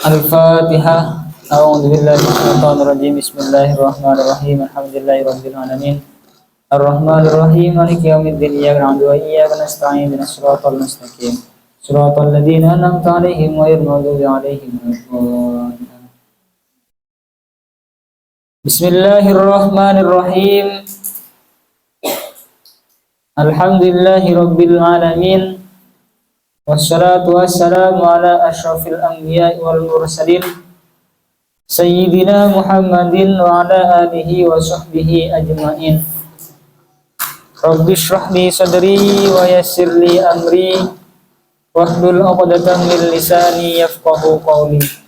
Al-Fatihah. A'udzubillahi minasyaitonir rajim. Bismillahirrahmanirrahim. Alhamdulillahirabbil alamin. Ar-Rahmanir-Rahim. Maliki yaumiddin. Iyyaka na'budu wa iyyaka nasta'in. Ihdinas siratal mustaqim. Shiratal ladzina an'amta 'alaihim ghairil maghdubi 'alaihim waladdallin. Bismillahirrahmanirrahim. Alhamdulillahirabbil alamin. Wassalatu wassalamu ala asyrafil anbiya'i wal mursalin Sayyidina Muhammadin wa ala alihi wa sahbihi ajma'in. Rabbi shrah li sadri wa yassir li amri wahlul 'uqdatam min lisani yafqahu qawli.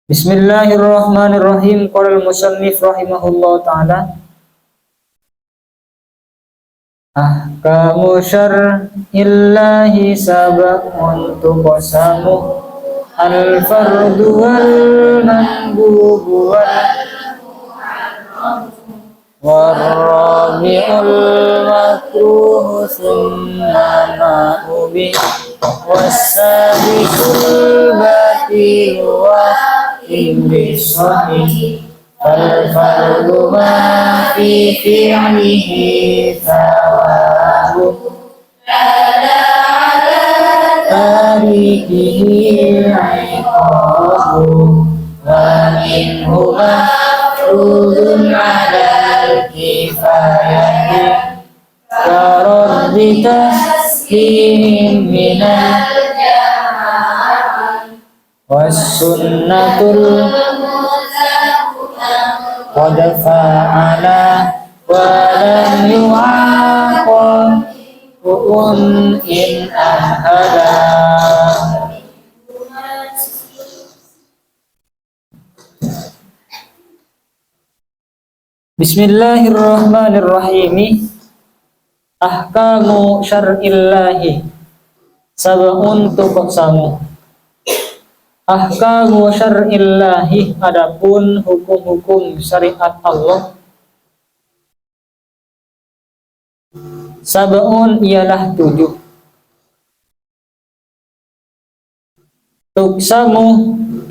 Bismillahirrahmanirrahim. Qala al-musannif rahimahullah ta'ala, ahkamu syar'illahi sab'un tuqsamu al-fardu wal mandubu wal rabi'ul makruh summa ma'ubi was-sabiqul batilu wa Iblis sahih fal-fardu ma fi fi'lihi thawabu ala tarikihi iqabu wa minhu mafrudun ala al-kifayati karaddi taskin minal was-sunnatul qad fa'ala wa lam yu'aqab in ahada. Bismillahirrahmanirrahim. Ahkamu syar'illahi sab'un tuqsamu. Ahkamu syar'illahi, adapun hukum-hukum syariat Allah, sab'un ialah 7. Tuqsamu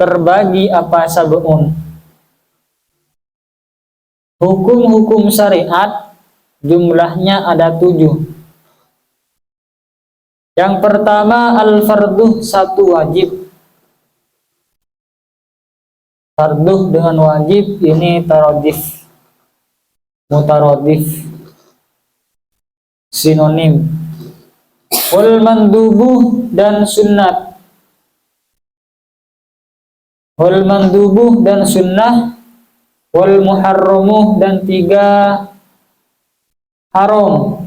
terbagi apa sab'un? Hukum-hukum syariat jumlahnya ada 7. Yang pertama al-fardu, satu wajib. Fardu dengan wajib ini taradif, mutaradif, sinonim. Wal mandubu dan sunnat. Wal mandubu dan sunnah. Wal muharramu dan 3 haram.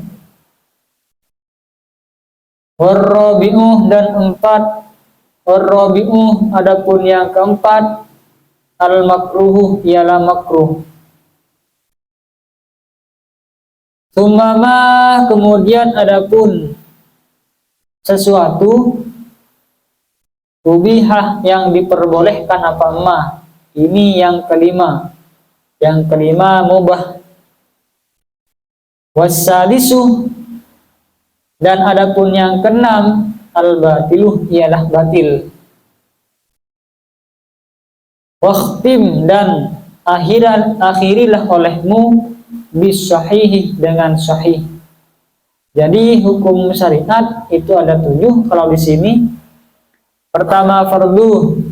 Wal rabi'u dan 4. Wal rabi'u adapun yang keempat, al-makruhu ialah makruh. Sumama kemudian adapun sesuatu ubihah yang diperbolehkan apa ma. Ini yang kelima. Yang kelima mubah. Wassadisu dan adapun yang keenam al-batiluh ialah batil. Wakhtim dan akhirilah olehmu bisahihi dengan sahih. Jadi hukum syariat itu ada 7 kalau di sini. Pertama fardu,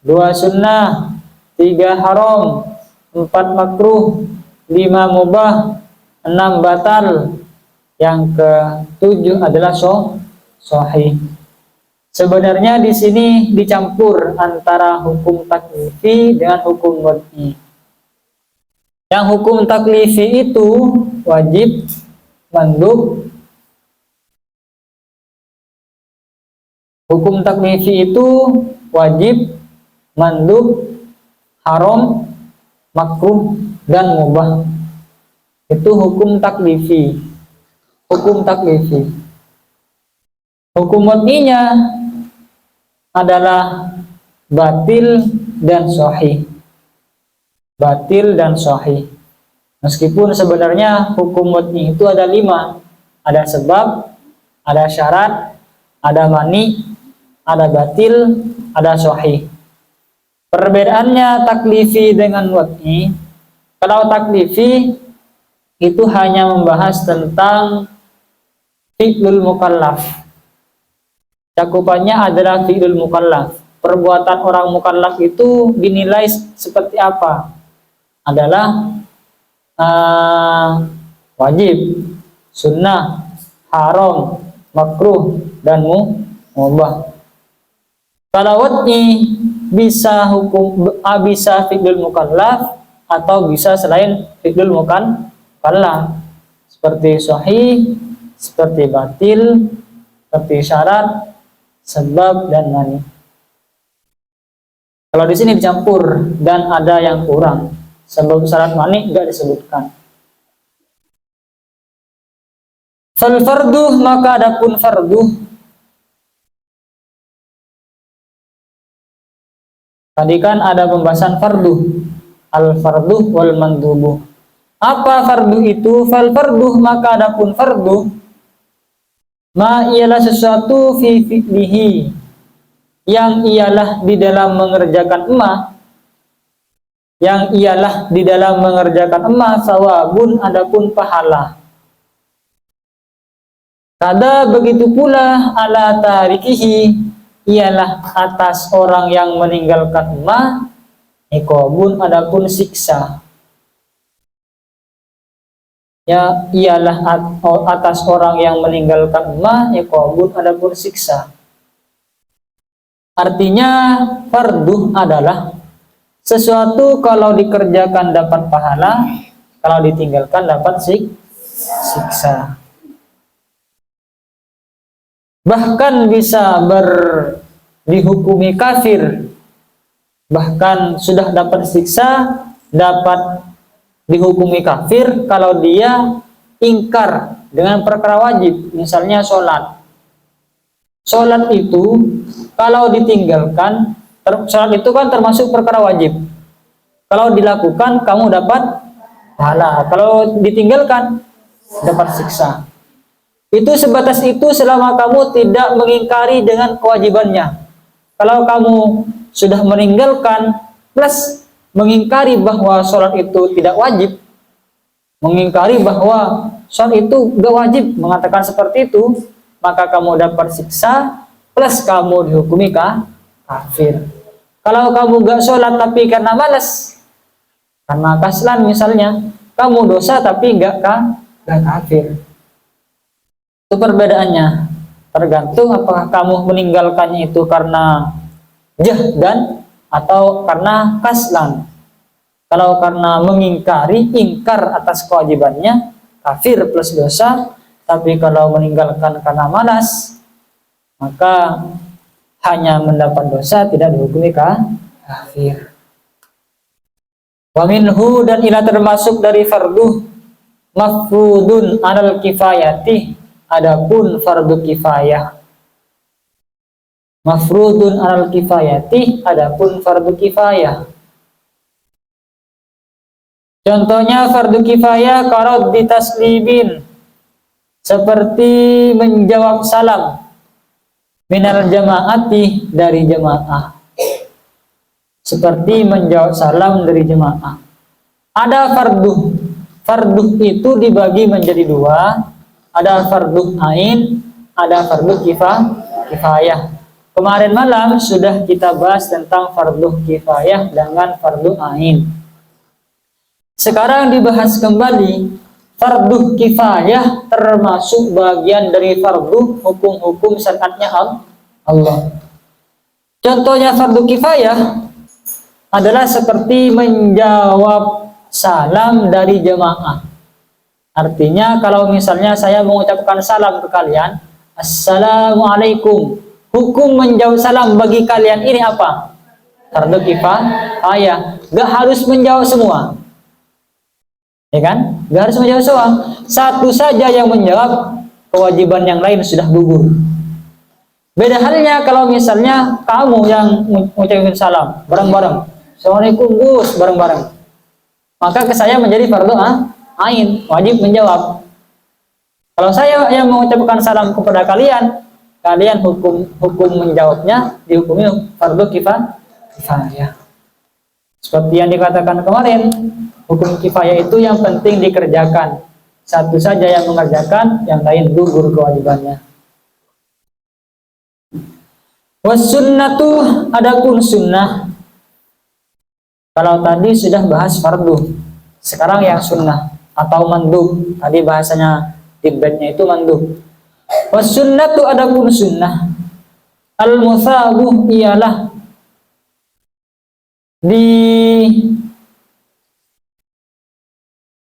2 sunnah, 3 haram, 4 makruh, 5 mubah, 6 batal. Yang ke-7 adalah sahih. Sebenarnya di sini dicampur antara hukum taklifi dengan hukum wad'i. Yang hukum taklifi itu wajib, mandub. Hukum taklifi itu wajib, mandub, haram, makruh, dan mubah. Itu hukum taklifi. Hukum taklifi. Hukum wad'inya adalah batil dan sahih. Batil dan sahih. Meskipun sebenarnya hukum mut'i itu ada 5. Ada sebab, ada syarat, ada mani, ada batil, ada sahih. Perbedaannya taklifi dengan mut'i. Kalau taklifi itu hanya membahas tentang fi'lul mukallaf. Cakupannya adalah fi'lul mukallaf. Perbuatan orang mukallaf itu dinilai seperti apa? Adalah wajib, sunnah, haram, makruh, dan mubah. Kalau mut'i bisa bisa fi'lul mukallaf atau bisa selain fi'lul mukallaf, seperti sahih, seperti batil, seperti syarat, sebab, dan mani. Kalau di sini dicampur dan ada yang kurang, sebab, syarat, mani enggak disebutkan. Fal fardu, maka adapun fardu, tadi kan ada pembahasan fardu, al fardu wal mandubu. Apa fardu itu? Fal fardu, maka adapun fardu, ma ialah sesuatu fi fi'lihi, yang ialah di dalam mengerjakan sawabun, adapun pahala. Kada begitu pula ala tarikihi, ialah atas orang yang meninggalkan iqabun, adapun siksa. Ya, ialah atas orang yang meninggalkan iqabun, adapun siksa. Artinya fardu adalah sesuatu kalau dikerjakan dapat pahala, kalau ditinggalkan dapat siksa. Bahkan bisa dihukumi kafir, bahkan sudah dapat siksa, dapat dihukumi kafir kalau dia ingkar dengan perkara wajib. Misalnya sholat itu kalau ditinggalkan, sholat itu kan termasuk perkara wajib. Kalau dilakukan kamu dapat pahala, kalau ditinggalkan dapat siksa. Itu sebatas itu selama kamu tidak mengingkari dengan kewajibannya. Kalau kamu sudah meninggalkan plus mengingkari bahwa sholat itu tidak wajib, mengingkari bahwa sholat itu gak wajib, mengatakan seperti itu, maka kamu dapat siksa plus kamu dihukumi kafir. Kalau kamu gak sholat tapi karena malas, karena kaslan misalnya, kamu dosa tapi gak kafir. Itu perbedaannya. Tergantung apakah kamu meninggalkannya itu karena jahdan atau karena kaslan. Kalau karena ingkar atas kewajibannya, kafir plus dosa. Tapi kalau meninggalkan karena malas, maka hanya mendapat dosa, tidak dihukumi kafir. Wa minhu, dan ila termasuk dari fardu, mafrudun alal kifayati, adapun fardu kifayah. Mafrudun alal kifayati, adapun fardu kifayah. Contohnya fardu kifayah qarad ditaslimin, seperti menjawab salam, minal jamaati, dari jamaah. Seperti menjawab salam dari jamaah. Ada fardu itu dibagi menjadi 2. Ada fardu ain, ada fardu kifayah. Kemarin malam sudah kita bahas tentang fardu kifayah dengan fardu ain. Sekarang dibahas kembali. Fardu kifayah termasuk bagian dari fardu, hukum-hukum syariatnya Allah. Contohnya fardu kifayah adalah seperti menjawab salam dari jemaah. Artinya kalau misalnya saya mengucapkan salam ke kalian, Assalamualaikum. Hukum menjawab salam bagi kalian ini apa? Fardu kifayah. Gak harus menjawab semua. Ya kan? Gak harus menjawab semua. Satu saja yang menjawab, kewajiban yang lain sudah gugur. Beda halnya kalau misalnya kamu yang mengucapkan salam bareng-bareng. Assalamualaikum Gus, bareng-bareng. Maka ke saya menjadi fardu ain, wajib menjawab. Kalau saya yang mengucapkan salam kepada kalian, kalian hukum menjawabnya dihukumi fardu kifayah. Seperti yang dikatakan kemarin, hukum kifayah itu yang penting dikerjakan. Satu saja yang mengerjakan, yang lain gugur kewajibannya. Wasunnatu, adapun sunnah. Kalau tadi sudah bahas fardu, sekarang yang sunnah atau mandub. Tadi bahasanya tibetnya itu mandub. Wasunnatu, adapun sunnah. Al-muthabu ialah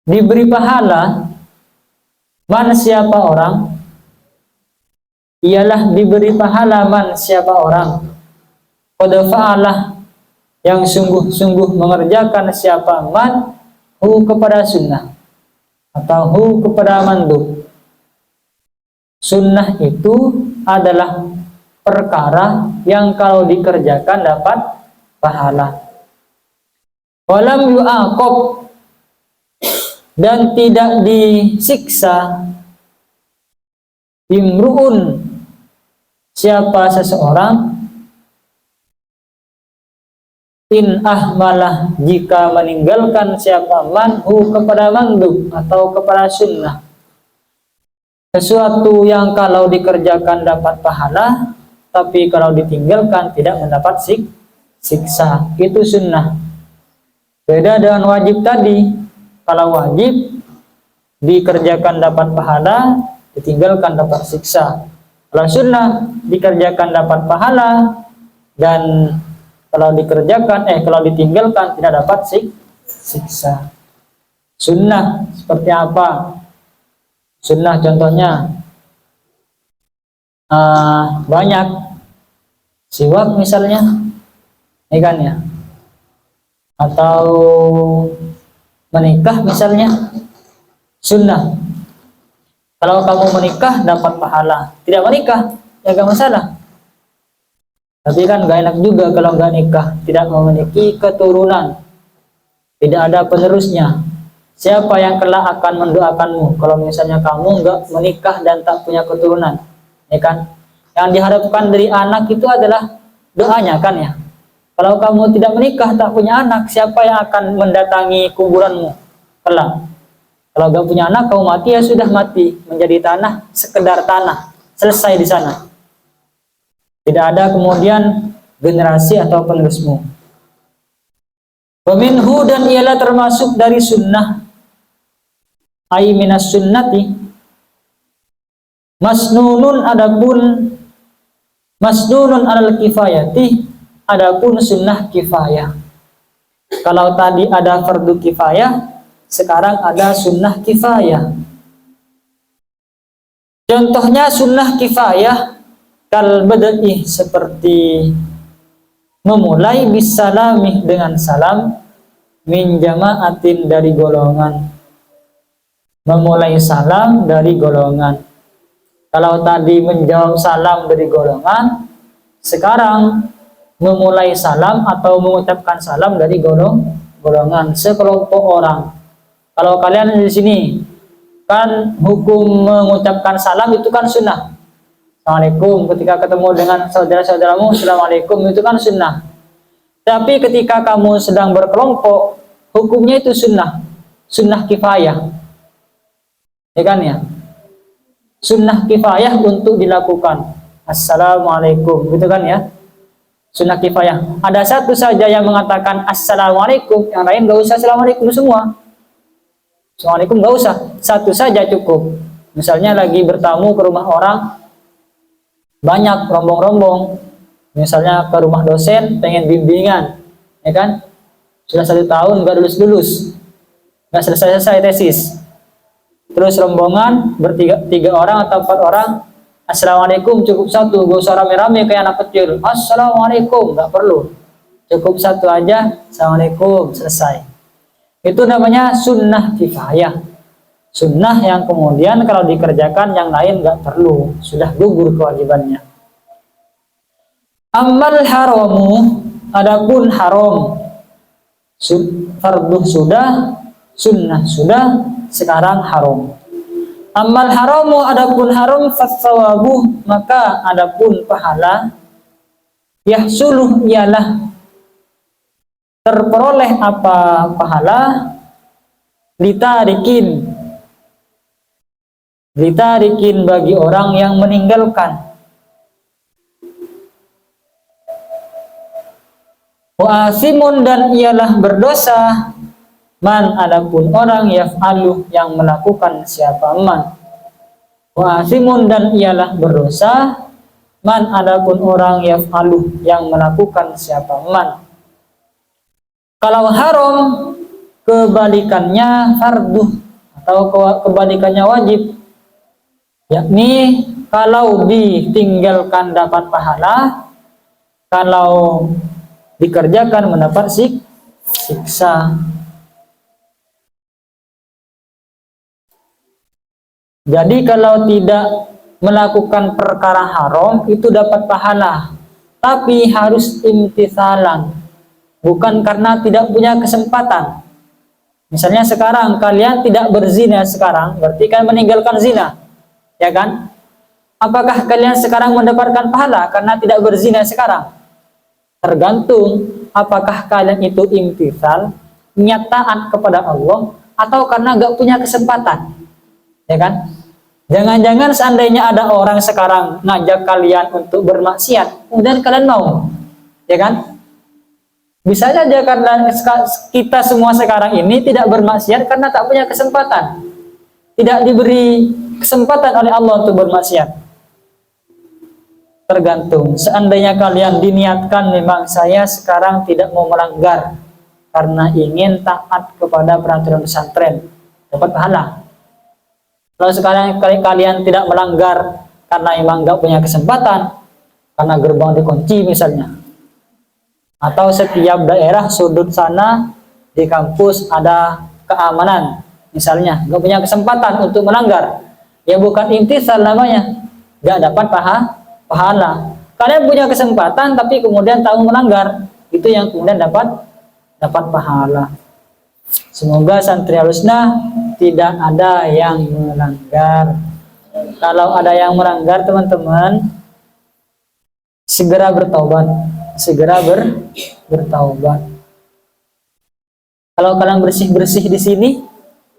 diberi pahala man siapa orang, ialah diberi pahala man siapa orang qad fa'alah yang sungguh-sungguh mengerjakan siapa man hu kepada sunnah atau hu kepada mandub. Sunnah itu adalah perkara yang kalau dikerjakan dapat pahala. Walam yu'aqab, dan tidak disiksa imru'un siapa seseorang in ahmalah jika meninggalkan siapa manhu kepada mandub atau kepada sunnah. Sesuatu yang kalau dikerjakan dapat pahala, tapi kalau ditinggalkan tidak mendapat siksa. Itu sunnah. Beda dengan wajib tadi. Kalau wajib dikerjakan dapat pahala, ditinggalkan dapat siksa. Kalau sunnah dikerjakan dapat pahala, dan kalau ditinggalkan tidak dapat siksa. Sunnah seperti apa? Sunnah contohnya banyak. Siwak misalnya, ini kan ya, atau menikah misalnya, sunnah. Kalau kamu menikah dapat pahala, tidak menikah ya gak masalah. Tapi kan gak enak juga kalau gak nikah, tidak memiliki keturunan, tidak ada penerusnya. Siapa yang kelak akan mendoakanmu kalau misalnya kamu gak menikah dan tak punya keturunan, ya kan? Yang diharapkan dari anak itu adalah doanya kan ya. Kalau kamu tidak menikah, tak punya anak, siapa yang akan mendatangi kuburanmu kelak? Kalau gak punya anak, kamu mati ya sudah mati, menjadi tanah, sekedar tanah, selesai di sana. Tidak ada kemudian generasi atau penerusmu. Waminhu, dan ialah termasuk dari sunnah, ai minas sunnati, masnunun alal kifayati, adapun sunnah kifayah. Kalau tadi ada fardu kifayah, sekarang ada sunnah kifayah. Contohnya sunnah kifayah kal badai, seperti memulai bisalami dengan salam, min jama'atin dari golongan. Memulai salam dari golongan. Kalau tadi menjawab salam dari golongan, sekarang memulai salam atau mengucapkan salam dari golongan sekelompok orang. Kalau kalian di sini kan hukum mengucapkan salam itu kan sunnah. Assalamualaikum, ketika ketemu dengan saudara-saudaramu, assalamualaikum, itu kan sunnah. Tapi ketika kamu sedang berkelompok, hukumnya itu sunnah kifayah, ya kan ya? Sunnah kifayah untuk dilakukan. Assalamualaikum, gitu kan ya? Sunnah kifayah. Ada satu saja yang mengatakan assalamualaikum, yang lain gak usah assalamualaikum semua. Assalamualaikum gak usah, satu saja cukup. Misalnya lagi bertamu ke rumah orang, banyak rombong-rombong, misalnya ke rumah dosen pengen bimbingan, ya kan? Sudah 1 tahun gak lulus, gak selesai tesis. Terus rombongan tiga orang atau 4 orang, assalamualaikum cukup satu, gak usah rame-rame kayak anak kecil. Assalamualaikum, gak perlu, cukup satu aja, assalamualaikum, selesai. Itu namanya sunnah kifayah. Sunnah yang kemudian kalau dikerjakan yang lain gak perlu, sudah gugur kewajibannya. Amal haramu, adapun haram, fardu sudah, sunnah sudah, sekarang haram. Amal haramu, adapun haram, fasawabu, maka adapun pahala, yahsuluh, ialah terperoleh apa pahala, litarikin bagi orang yang meninggalkan, wa asimun, dan ialah berdosa, man, adapun orang, yaf'alu, yang melakukan siapa man. Wa asimun, dan ialah berdosa, man, adapun orang, yaf'alu, yang melakukan siapa man. Kalau haram, kebalikannya fardu atau kebalikannya wajib, yakni kalau ditinggalkan dapat pahala, kalau dikerjakan mendapat siksa. Jadi kalau tidak melakukan perkara haram itu dapat pahala, tapi harus imtithalan, bukan karena tidak punya kesempatan. Misalnya sekarang kalian tidak berzina sekarang, berarti kalian meninggalkan zina, ya kan? Apakah kalian sekarang mendapatkan pahala karena tidak berzina sekarang? Tergantung apakah kalian itu imtithal, niat taat kepada Allah, atau karena gak punya kesempatan, ya kan? Jangan-jangan seandainya ada orang sekarang ngajak kalian untuk bermaksiat, kemudian kalian mau, ya kan? Bisa saja karena kita semua sekarang ini tidak bermaksiat karena tak punya kesempatan, tidak diberi kesempatan oleh Allah untuk bermaksiat. Tergantung, seandainya kalian diniatkan memang saya sekarang tidak mau melanggar karena ingin taat kepada peraturan pesantren, dapat pahala. Kalau sekarang kalian tidak melanggar karena emang nggak punya kesempatan, karena gerbang dikunci misalnya, atau setiap daerah sudut sana di kampus ada keamanan misalnya, nggak punya kesempatan untuk melanggar, ya bukan intisal namanya, nggak dapat pahala. Kalian punya kesempatan tapi kemudian tahu melanggar, itu yang kemudian dapat pahala. Semoga santri Al-Husna tidak ada yang melanggar. Kalau ada yang melanggar, teman-teman segera bertaubat, bertaubat. Kalau kalian bersih-bersih di sini,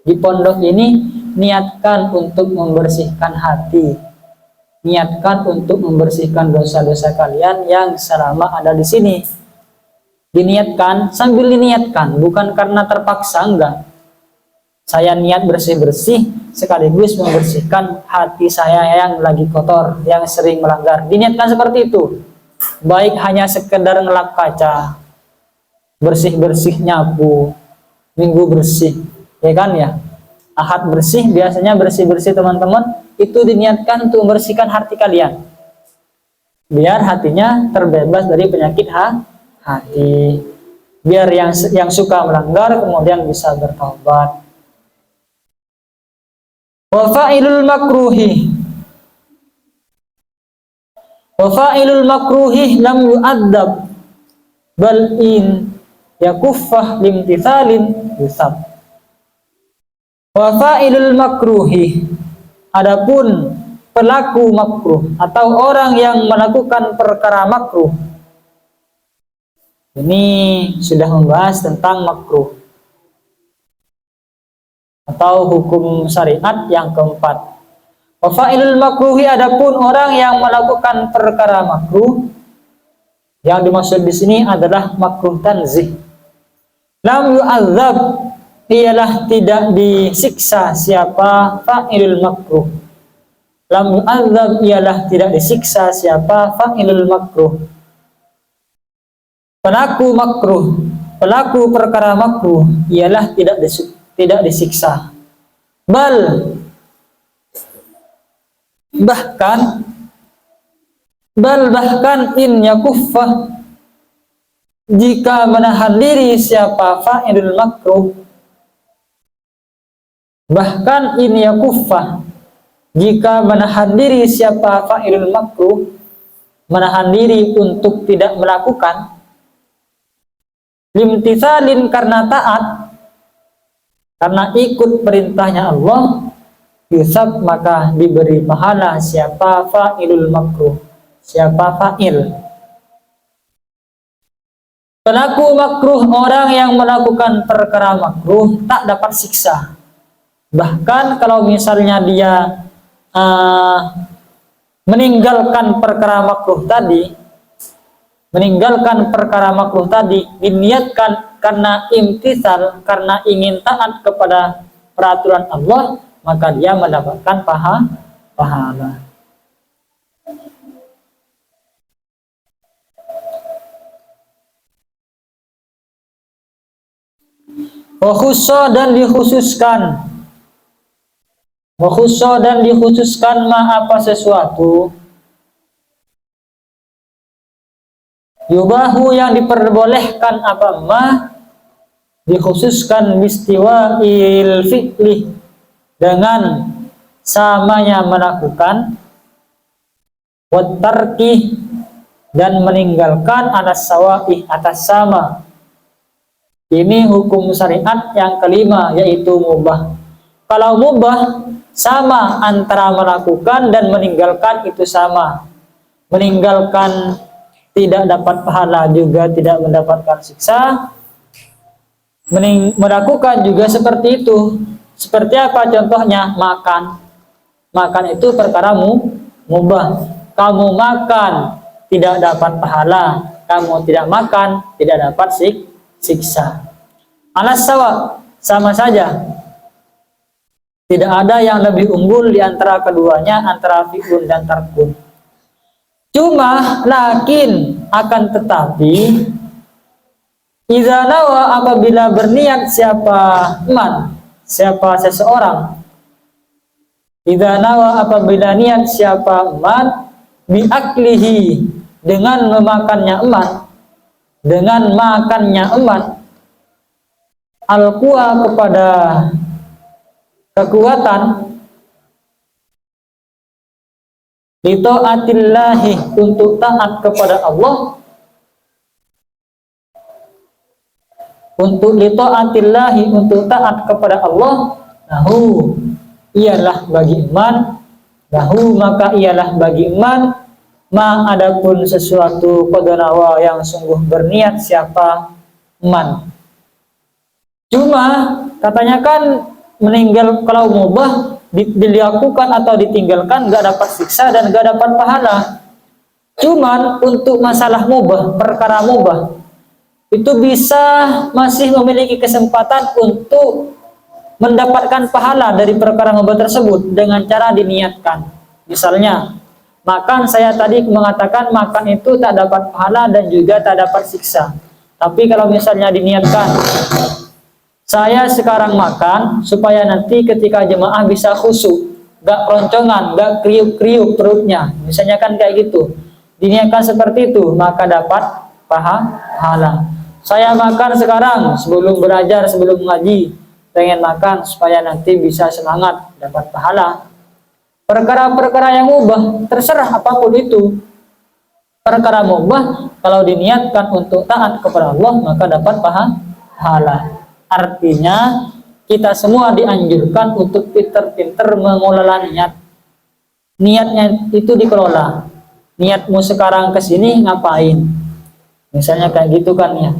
di pondok ini, niatkan untuk membersihkan hati, niatkan untuk membersihkan dosa-dosa kalian yang selama ada di sini. Diniatkan, sambil diniatkan, bukan karena terpaksa, enggak. Saya niat bersih-bersih sekaligus membersihkan hati saya yang lagi kotor, yang sering melanggar. Diniatkan seperti itu. Baik hanya sekedar ngelap kaca, bersih-bersih nyapu, minggu bersih, ya kan ya. Ahad bersih, biasanya bersih-bersih teman-teman, itu diniatkan untuk membersihkan hati kalian. Biar hatinya terbebas dari penyakit hati, biar yang suka melanggar kemudian bisa bertaubat. Wa fa'ilul makruhi lam yu'adzab bal in yakuffah limtithalin yusab. Wa fa'ilul makruhi, adapun pelaku makruh atau orang yang melakukan perkara makruh. Ini sudah membahas tentang makruh atau hukum syariat yang keempat. Wa fa'ilul makruhi, adapun orang yang melakukan perkara makruh, yang dimaksud di sini adalah makruh tanzih. Lam yu'adzab, ialah tidak disiksa siapa fa'ilul makruh. Lam yu'adzab, ialah tidak disiksa siapa fa'ilul makruh, pelaku makruh, pelaku perkara makruh, ialah tidak disiksa. Bahkan in yakuffah, jika menahan diri siapa fa'ilul makruh, bahkan in yakuffah, jika menahan diri siapa fa'ilul makruh, menahan diri untuk tidak melakukan, limtithalin, karena taat, karena ikut perintahnya Allah, yusab maka diberi pahala siapa fa'ilul makruh, siapa fa'il. Pelaku makruh, orang yang melakukan perkara makruh tak dapat siksa. Bahkan kalau misalnya dia meninggalkan perkara makruh tadi, diniatkan karena imtisal, karena ingin taat kepada peraturan Allah, maka dia mendapatkan pahala. Wakhusso dan dikhususkan ma apa sesuatu yubahu yang diperbolehkan apa ma dikhususkan bistiwa il fi'li dengan samanya melakukan, watarki dan meninggalkan atas sawaih atas sama. Ini hukum syariat yang kelima, yaitu mubah. Kalau mubah sama antara melakukan dan meninggalkan itu sama. Meninggalkan tidak dapat pahala juga tidak mendapatkan siksa. Melakukan juga seperti itu. Seperti apa contohnya? Makan. Makan itu perkara mubah. Kamu makan tidak dapat pahala, kamu tidak makan tidak dapat siksa. Alas sawa, sama saja. Tidak ada yang lebih unggul di antara keduanya, antara fi'lun dan tarkun. Cuma lakin akan tetapi idza nawa apabila berniat siapa seseorang, idza nawa apabila niat siapa man biaklihi dengan memakannya eman, al-quwa kepada kekuatan, lito'atillahi untuk taat kepada Allah, untuk lito'atillahi untuk taat kepada Allah, nahu ialah bagi iman, nahu maka ialah bagi iman, ma adapun sesuatu qadanawa yang sungguh berniat siapa man. Cuma katanya kan meninggal kalau mubah dilakukan atau ditinggalkan gak dapat siksa dan gak dapat pahala. Cuman untuk masalah mubah, perkara mubah itu bisa masih memiliki kesempatan untuk mendapatkan pahala dari perkara mubah tersebut dengan cara diniatkan. Misalnya makan, saya tadi mengatakan makan itu tak dapat pahala dan juga tak dapat siksa. Tapi kalau misalnya diniatkan, saya sekarang makan supaya nanti ketika jemaah bisa khusyuk, gak keroncongan, gak kriuk-kriuk perutnya. Misalnya kan kayak gitu. Diniatkan seperti itu, maka dapat pahala. Saya makan sekarang sebelum belajar, sebelum ngaji, pengen makan supaya nanti bisa semangat, dapat pahala. Perkara-perkara yang mubah, terserah apapun itu. Perkara mubah, kalau diniatkan untuk taat kepada Allah, maka dapat pahala. Artinya, kita semua dianjurkan untuk pinter-pinter mengelola niat. Niatnya itu dikelola. Niatmu sekarang ke sini ngapain? Misalnya kayak gitu kan ya.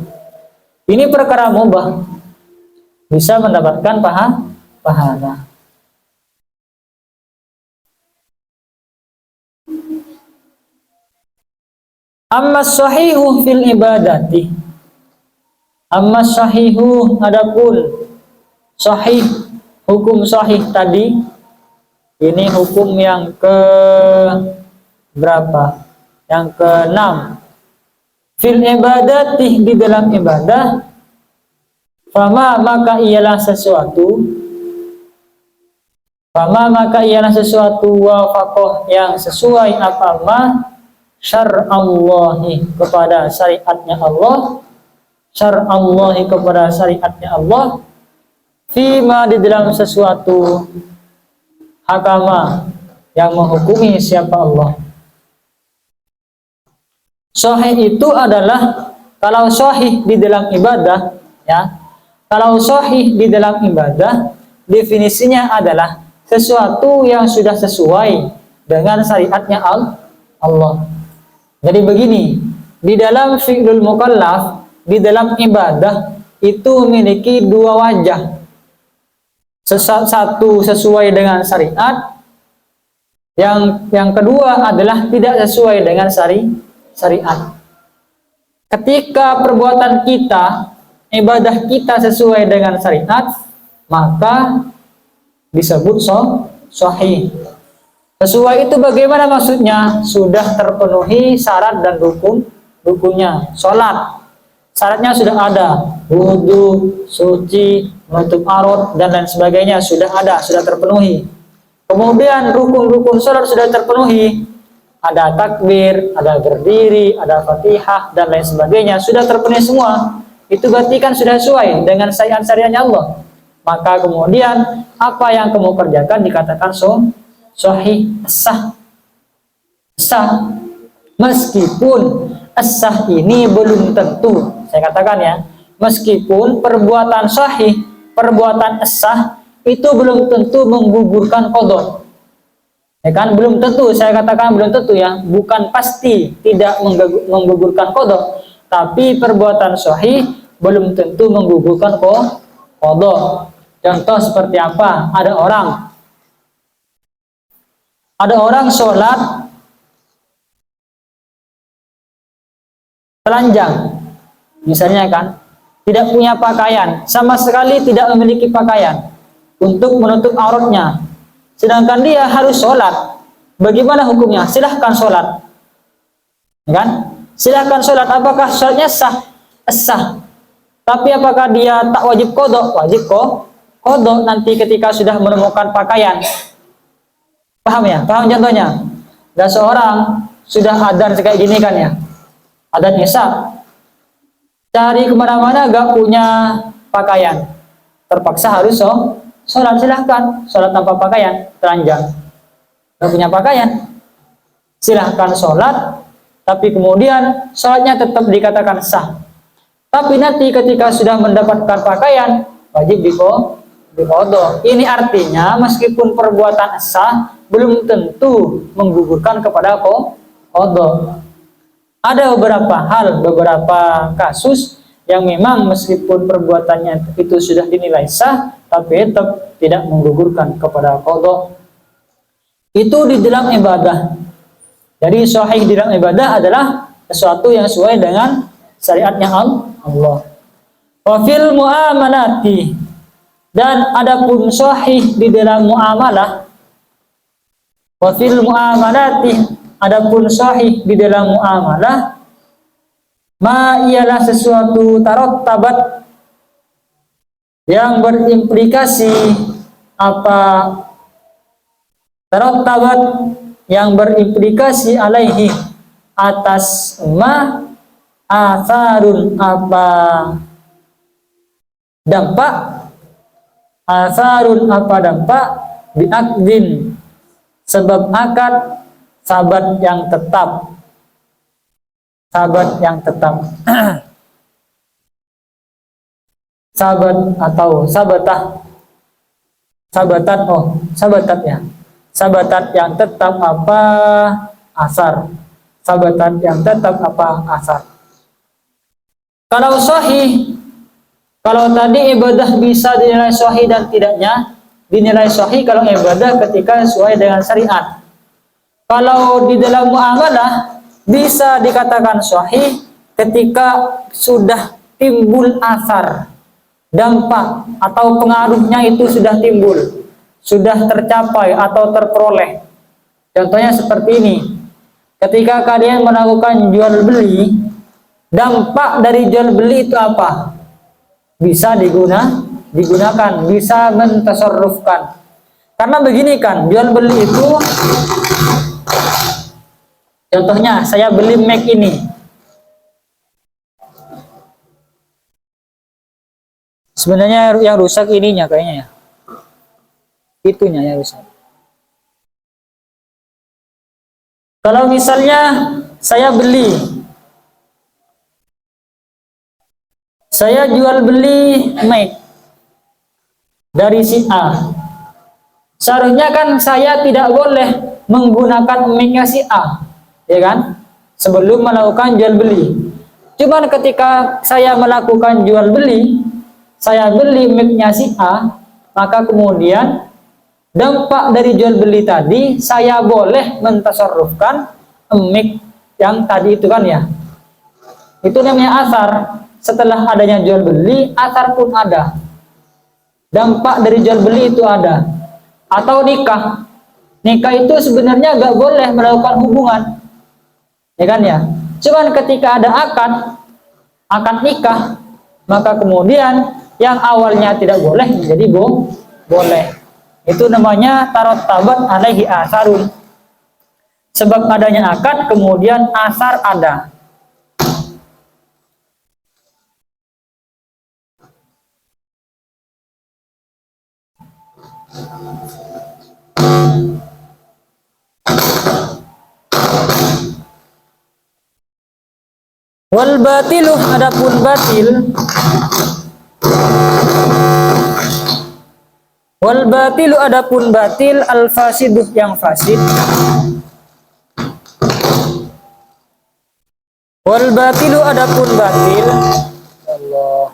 Ini perkara mubah. Bisa mendapatkan pahala. Amma sahihu fil ibadati. Amma sahihu adapun sahih, hukum sahih tadi ini hukum yang ke berapa? Yang ke-6. Fil ibadati di dalam ibadah, fama maka ialah sesuatu wafaqah yang sesuai apa ma syar'allahi kepada syariatnya Allah, syar'allahi kepada syariatnya Allah, fima di dalam sesuatu hakama yang menghukumi siapa Allah. Sahih itu adalah kalau sahih di dalam ibadah ya, Kalau sahih di dalam ibadah, definisinya adalah sesuatu yang sudah sesuai dengan syariatnya Allah. Jadi begini, di dalam fi'lul mukallaf, di dalam ibadah itu memiliki dua wajah. Satu sesuai dengan syariat, yang kedua adalah tidak sesuai dengan syariat. Ketika perbuatan kita, ibadah kita sesuai dengan syariat, maka disebut sahih. Sesuai itu bagaimana maksudnya? Sudah terpenuhi syarat dan rukunnya. Sholat, syaratnya sudah ada, wudhu, suci, menutup aurat dan lain sebagainya sudah ada, sudah terpenuhi. Kemudian rukun-rukun sholat sudah terpenuhi, ada takbir, ada berdiri, ada fatihah dan lain sebagainya sudah terpenuhi semua. Itu berarti kan sudah sesuai dengan syariat-syariatnya Allah. Maka kemudian apa yang kamu kerjakan dikatakan sahih, sah. Meskipun sah ini belum tentu, saya katakan ya, meskipun perbuatan sahih, perbuatan sah itu belum tentu menggugurkan qadha. Ya kan, belum tentu, saya katakan belum tentu ya, bukan pasti tidak menggugurkan qadha, tapi perbuatan sahih belum tentu menggugurkan qadha. Contoh seperti apa? Ada orang sholat telanjang, misalnya kan, tidak punya pakaian, sama sekali tidak memiliki pakaian untuk menutup auratnya, sedangkan dia harus sholat. Bagaimana hukumnya? Silahkan sholat, kan? Silahkan sholat. Apakah sholatnya sah? Sah. Tapi apakah dia tak wajib qadha? Wajib qadha nanti ketika sudah menemukan pakaian. Paham ya? Paham contohnya? Dan seorang sudah adzan kayak gini kan ya, adzan isya, cari kemana-mana gak punya pakaian, terpaksa harus sholat. Silahkan sholat tanpa pakaian, telanjang, gak punya pakaian, silahkan sholat, tapi kemudian sholatnya tetap dikatakan sah. Tapi nanti ketika sudah mendapatkan pakaian, wajib diqadha. Ini artinya meskipun perbuatan sah belum tentu menggugurkan kepada qadha. Ada beberapa kasus yang memang meskipun perbuatannya itu sudah dinilai sah, tapi tetap tidak menggugurkan kepada qadha. Itu di dalam ibadah. Jadi sahih di dalam ibadah adalah sesuatu yang sesuai dengan syariatnya Allah. Wa fil muamalati, dan adapun sahih di dalam muamalah. Wa fil muamalati, adapun sahih di dalam muamalah, ma ialah sesuatu tarottabat yang berimplikasi apa, tarottabat yang berimplikasi alaihi atas ma, atharun apa dampak, atharun apa dampak, biakdin sebab akad, sabat yang tetap, sabat yang tetap. Sabat atau sabatah, sabatan, sabatat ya, sabatan yang tetap apa, asar, sabatan yang tetap apa, asar. Kalau sahih, kalau tadi ibadah bisa dinilai sahih dan tidaknya, dinilai sahih kalau ibadah ketika sesuai dengan syariat. Kalau di dalam muamalah bisa dikatakan sahih ketika sudah timbul asar, dampak atau pengaruhnya itu sudah timbul, sudah tercapai atau terperoleh. Contohnya seperti ini. Ketika kalian melakukan jual beli, dampak dari jual beli itu apa? Bisa digunakan, bisa mentasarrufkan. Karena begini kan, jual beli itu, contohnya saya beli Mac ini, sebenarnya yang rusak ininya kayaknya ya, itunya yang rusak. Kalau misalnya saya beli Saya jual beli mic dari si A. Seharusnya kan saya tidak boleh menggunakan mic-nya si A, ya kan? Sebelum melakukan jual beli. Cuman ketika saya melakukan jual beli, saya beli mic-nya si A, maka kemudian dampak dari jual beli tadi, saya boleh mentasarrufkan mic yang tadi itu kan ya. Itu namanya asar. Setelah adanya jual beli, asar pun ada. Dampak dari jual beli itu ada. Atau nikah. Nikah itu sebenarnya gak boleh melakukan hubungan. Ya kan ya? Cuman ketika ada akad nikah, maka kemudian yang awalnya tidak boleh menjadi boleh. Itu namanya tarattabat alaihi asarun. Sebab adanya akad, kemudian asar ada. Wal batilu, adapun batil, wal batilu, adapun batil, al fasiduh, yang fasid. Wal batilu, adapun batil, Allah.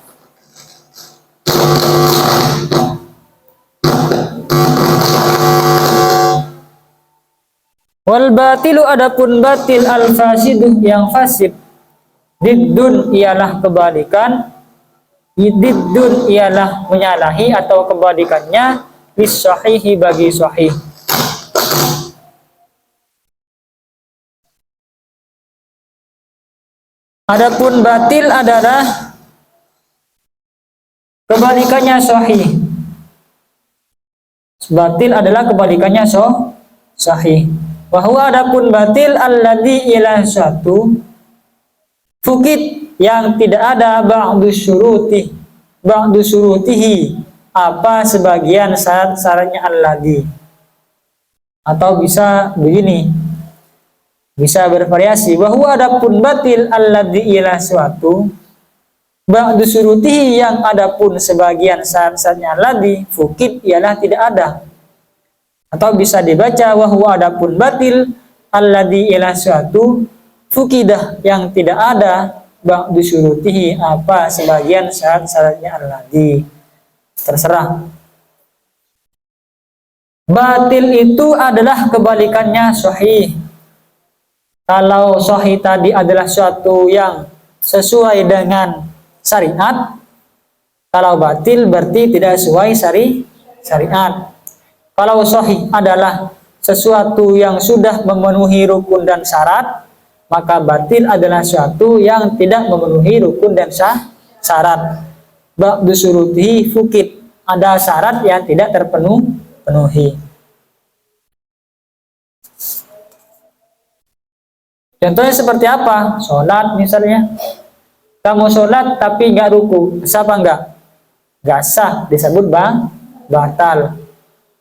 Wal batilu, adapun batil, al fasiduh, yang fasid. Diddun ialah kebalikan, diddun ialah menyalahi atau kebalikannya lis-sahihi, bagi sahih. Adapun batil adalah kebalikannya sahih. Batil adalah kebalikannya sahih. Bahwa adapun batil alladzi ila satu fukit, yang tidak ada ba'du syurutihi, apa sebagian syarat-syaratnya alladzi. Atau bisa begini, bisa bervariasi, bahwa adapun batil alladzi ila suatu ba'du syurutihi, yang adapun sebagian syarat-syaratnya alladzi fukit ialah tidak ada. Atau bisa dibaca bahwa adapun batil alladzi ila suatu fukidah, yang tidak ada ba'du syurutihi, apa sebagian syarat-syaratnya alladzi. Terserah. Batil itu adalah kebalikannya sahih. Kalau sahih tadi adalah suatu yang sesuai dengan syariat, kalau batil berarti tidak sesuai syariat. Kalau sahih adalah sesuatu yang sudah memenuhi rukun dan syarat, maka batil adalah suatu yang tidak memenuhi rukun dan syarat. Ba'du syurutihi fukit, ada syarat yang tidak terpenuhi. Contohnya seperti apa? Sholat misalnya. Kamu sholat tapi nggak ruku, sah apa enggak? Nggak sah, disebut batal.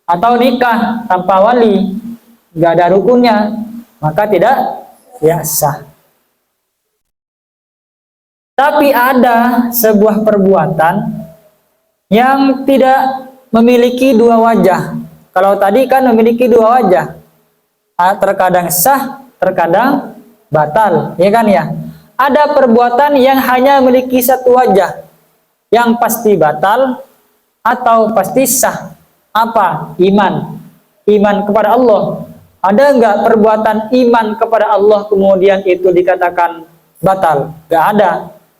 Atau nikah tanpa wali, nggak ada rukunnya, maka tidak sah. Tapi ada sebuah perbuatan yang tidak memiliki dua wajah. Kalau tadi kan memiliki dua wajah, terkadang sah, terkadang batal, ya kan ya? Ada perbuatan yang hanya memiliki satu wajah, yang pasti batal atau pasti sah. Apa? Iman kepada Allah. Ada enggak perbuatan iman kepada Allah kemudian itu dikatakan batal? Enggak ada.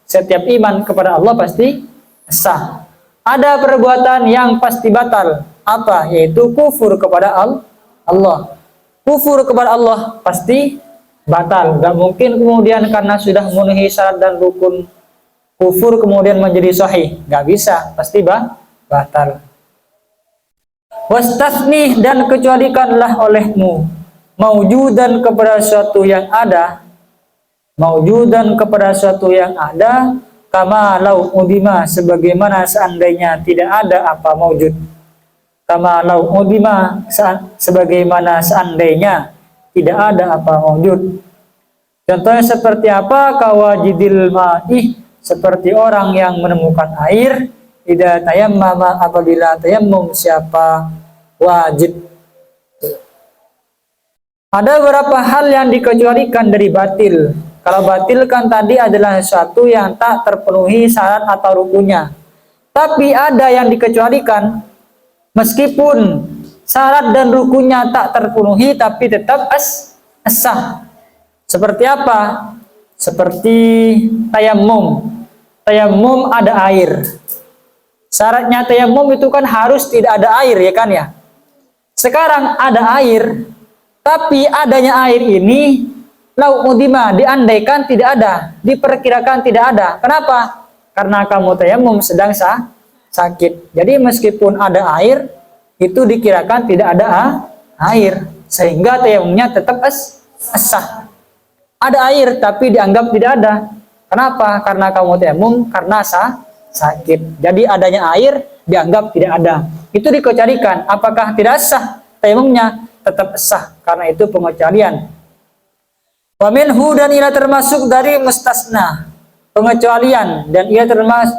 Setiap iman kepada Allah pasti sah. Ada perbuatan yang pasti batal. Apa? Yaitu kufur kepada Allah. Kufur kepada Allah pasti batal. Enggak mungkin kemudian karena sudah memenuhi syarat dan rukun kufur kemudian menjadi sahih. Enggak bisa, pasti batal. Wastasnih, dan kecualikanlah olehmu maujudan kepada suatu yang ada, maujudan kepada suatu yang ada, kama lau udima, sebagaimana seandainya tidak ada apa maujud. Kama lau udima, sebagaimana seandainya tidak ada apa maujud. Contohnya seperti apa? Kawajidil ma'ih, seperti orang yang menemukan air, idza tayammama, apabila tayammum siapa wajib. Ada beberapa hal yang dikecualikan dari batil. Kalau batil kan tadi adalah sesuatu yang tak terpenuhi syarat atau rukunnya. Tapi ada yang dikecualikan, meskipun syarat dan rukunnya tak terpenuhi tapi tetap sah. Seperti apa? Seperti tayamum. Tayamum ada air. Syaratnya tayamum itu kan harus tidak ada air, ya kan ya? Sekarang ada air, tapi adanya air ini lau mudima, diandaikan tidak ada, diperkirakan tidak ada. Kenapa? Karena kamu tayamum sedang sakit. Jadi meskipun ada air, itu dikirakan tidak ada air, sehingga tayamumnya tetap sah. Ada air tapi dianggap tidak ada. Kenapa? Karena kamu tayamum karena sakit. Jadi adanya air dianggap tidak ada. Itu dikecualikan. Apakah tidak sah? Tayamumnya tetap sah, karena itu pengecualian. Wa minhu, dan ia termasuk dari mustasna, pengecualian, dan ia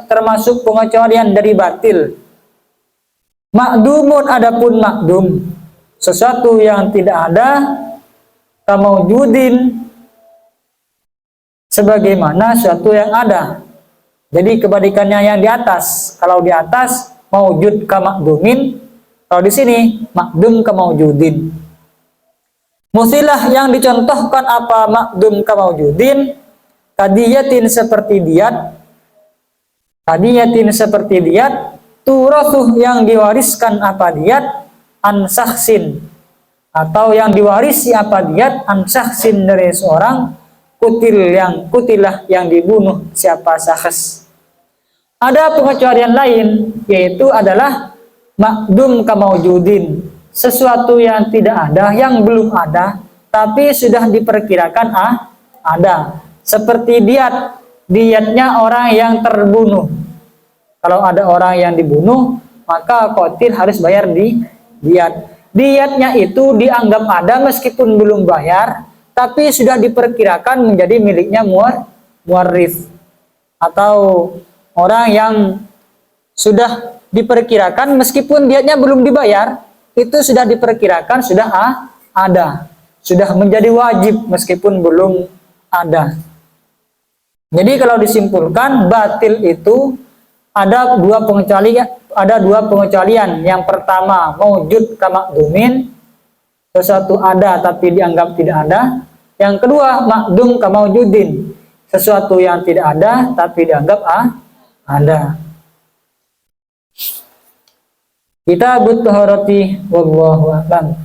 termasuk pengecualian dari batil. Makdumun, adapun makdum, sesuatu yang tidak ada, kamaujudin, sebagaimana sesuatu yang ada. Jadi kebalikannya yang di atas. Kalau di atas maujud ka makdumin, kalau di sini makdum ka maujudin. Musilah, yang dicontohkan apa makdum ka maujudin, kadiyatin seperti diat, kadiyatin seperti diat, turasuh yang diwariskan apa diat, ansaksin, atau yang diwarisi apa diat, ansaksin dari seorang, kutilah yang dibunuh siapa syakhs. Ada pengecualian lain, yaitu adalah makdum ka maujudin, sesuatu yang tidak ada, yang belum ada tapi sudah diperkirakan ada. Seperti diatnya orang yang terbunuh. Kalau ada orang yang dibunuh, maka qatil harus bayar diat. Diatnya itu dianggap ada meskipun belum bayar, tapi sudah diperkirakan menjadi miliknya muarif, atau orang yang sudah diperkirakan meskipun diatnya belum dibayar, itu sudah diperkirakan sudah ada, sudah menjadi wajib meskipun belum ada. Jadi kalau disimpulkan, batil itu ada dua pengecualian. Yang pertama maujud ka makdumin, sesuatu ada tapi dianggap tidak ada. Yang kedua makdum ka maujudin, sesuatu yang tidak ada tapi dianggap ada. Kita butuh taharati, wallahu a'lam.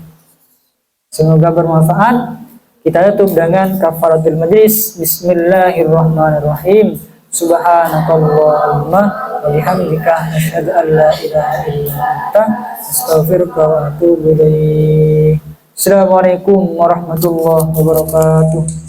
Semoga bermanfaat. Kita tutup dengan kafaratul majlis. Bismillahirrahmanirrahim. Subhanakallahumma wa bihamdika, asyhadu an la ilaha illa anta, astaghfiruka wa atubu ilaik. Assalamualaikum warahmatullahi wabarakatuh.